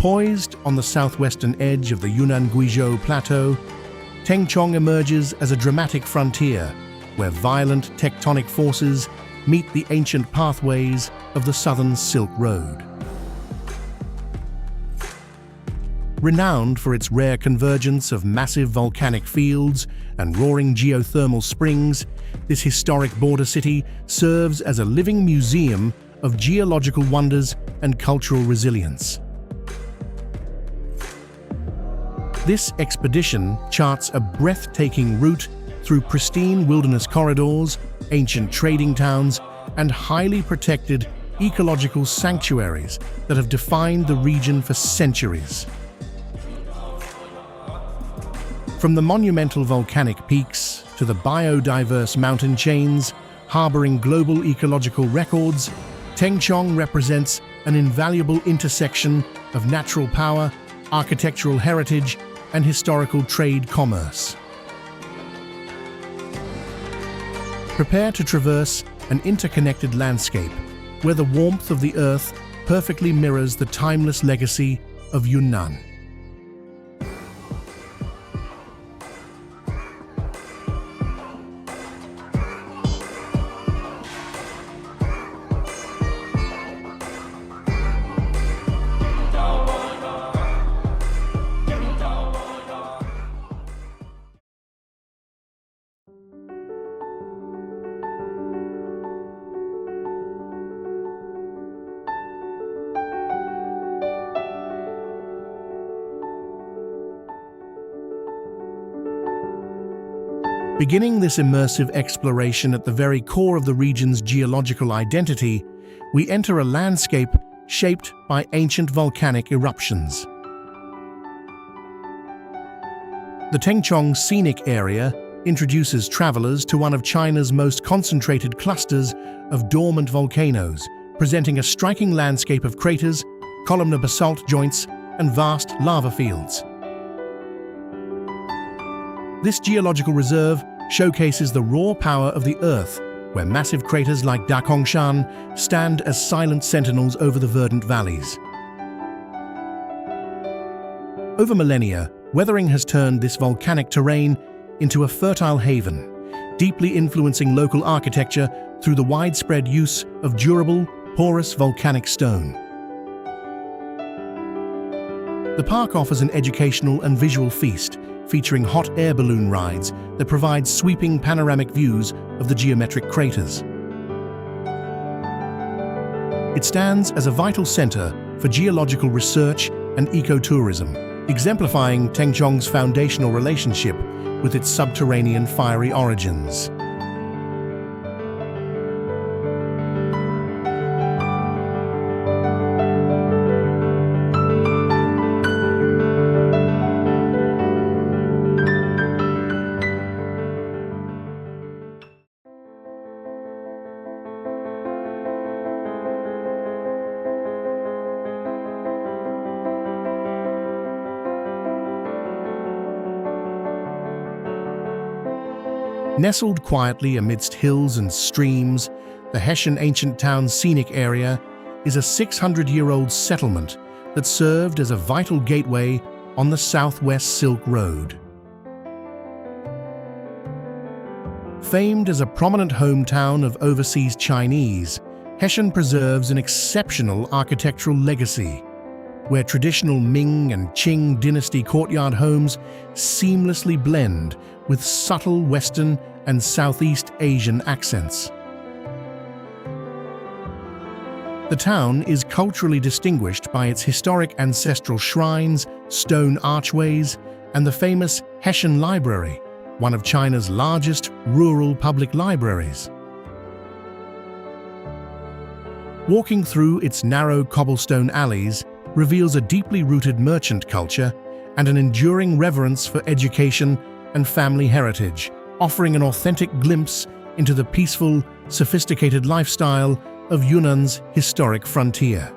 Poised on the southwestern edge of the Yunnan Plateau, Tengchong emerges as a dramatic frontier where violent tectonic forces meet the ancient pathways of the Southern Silk Road. Renowned for its rare convergence of massive volcanic fields and roaring geothermal springs, this historic border city serves as a living museum of geological wonders and cultural resilience. This expedition charts a breathtaking route through pristine wilderness corridors, ancient trading towns, and highly protected ecological sanctuaries that have defined the region for centuries. From the monumental volcanic peaks to the biodiverse mountain chains harboring global ecological records, Tengchong represents an invaluable intersection of natural power, architectural heritage, and historical trade commerce. Prepare to traverse an interconnected landscape where the warmth of the earth perfectly mirrors the timeless legacy of Yunnan. Beginning this immersive exploration at the very core of the region's geological identity, we enter a landscape shaped by ancient volcanic eruptions. The Tengchong Scenic Area introduces travelers to one of China's most concentrated clusters of dormant volcanoes, presenting a striking landscape of craters, columnar basalt joints, and vast lava fields. This geological reserve showcases the raw power of the Earth, where massive craters like Dakongshan stand as silent sentinels over the verdant valleys. Over millennia, weathering has turned this volcanic terrain into a fertile haven, deeply influencing local architecture through the widespread use of durable, porous volcanic stone. The park offers an educational and visual feast, featuring hot air balloon rides that provide sweeping panoramic views of the geometric craters. It stands as a vital center for geological research and ecotourism, exemplifying Tengchong's foundational relationship with its subterranean fiery origins. Nestled quietly amidst hills and streams, the Heshun Ancient Town Scenic Area is a 600-year-old settlement that served as a vital gateway on the Southwest Silk Road. Famed as a prominent hometown of overseas Chinese, Heshun preserves an exceptional architectural legacy, where traditional Ming and Qing dynasty courtyard homes seamlessly blend with subtle Western and Southeast Asian accents. The town is culturally distinguished by its historic ancestral shrines, stone archways, and the famous Heshun Library, one of China's largest rural public libraries. Walking through its narrow cobblestone alleys reveals a deeply rooted merchant culture and an enduring reverence for education and family heritage, offering an authentic glimpse into the peaceful, sophisticated lifestyle of Yunnan's historic frontier.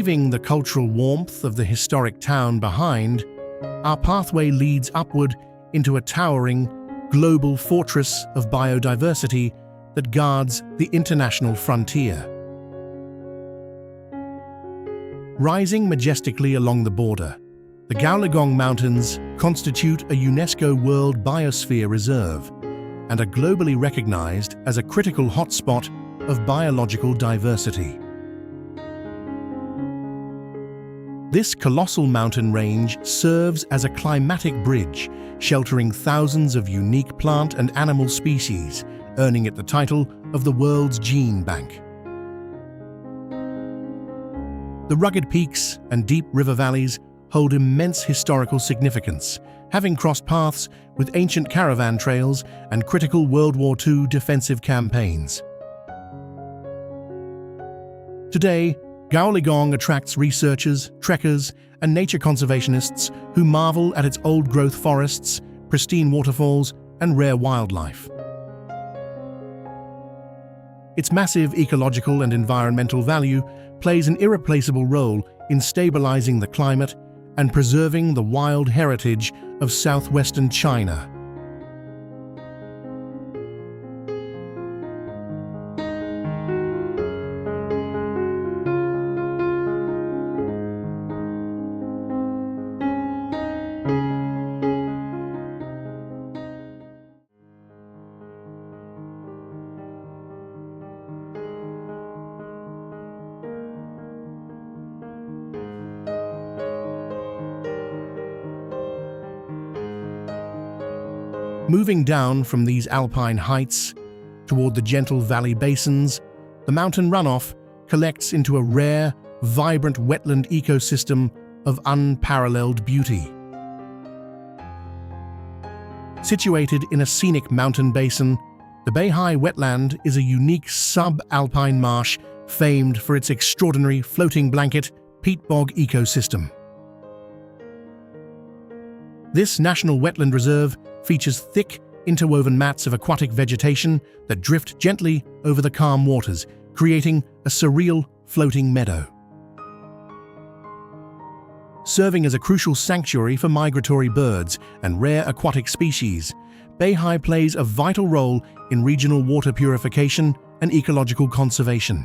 Leaving the cultural warmth of the historic town behind, our pathway leads upward into a towering, global fortress of biodiversity that guards the international frontier. Rising majestically along the border, the Gaoligong Mountains constitute a UNESCO World Biosphere Reserve and are globally recognized as a critical hotspot of biological diversity. This colossal mountain range serves as a climatic bridge, sheltering thousands of unique plant and animal species, earning it the title of the world's gene bank. The rugged peaks and deep river valleys hold immense historical significance, having crossed paths with ancient caravan trails and critical World War II defensive campaigns. Today, Gaoligong attracts researchers, trekkers, and nature conservationists who marvel at its old-growth forests, pristine waterfalls, and rare wildlife. Its massive ecological and environmental value plays an irreplaceable role in stabilizing the climate and preserving the wild heritage of southwestern China. Moving down from these alpine heights toward the gentle valley basins, the mountain runoff collects into a rare, vibrant wetland ecosystem of unparalleled beauty. Situated in a scenic mountain basin, the Beihai Wetland is a unique sub-alpine marsh famed for its extraordinary floating blanket peat bog ecosystem. This national wetland reserve features thick, interwoven mats of aquatic vegetation that drift gently over the calm waters, creating a surreal floating meadow. Serving as a crucial sanctuary for migratory birds and rare aquatic species, Beihai plays a vital role in regional water purification and ecological conservation.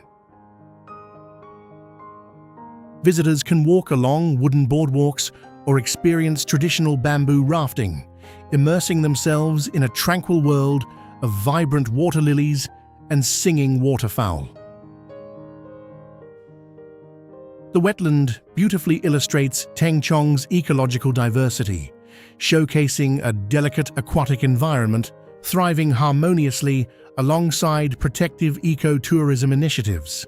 Visitors can walk along wooden boardwalks or experience traditional bamboo rafting, immersing themselves in a tranquil world of vibrant water lilies and singing waterfowl. The wetland beautifully illustrates Tengchong's ecological diversity, showcasing a delicate aquatic environment thriving harmoniously alongside protective ecotourism initiatives.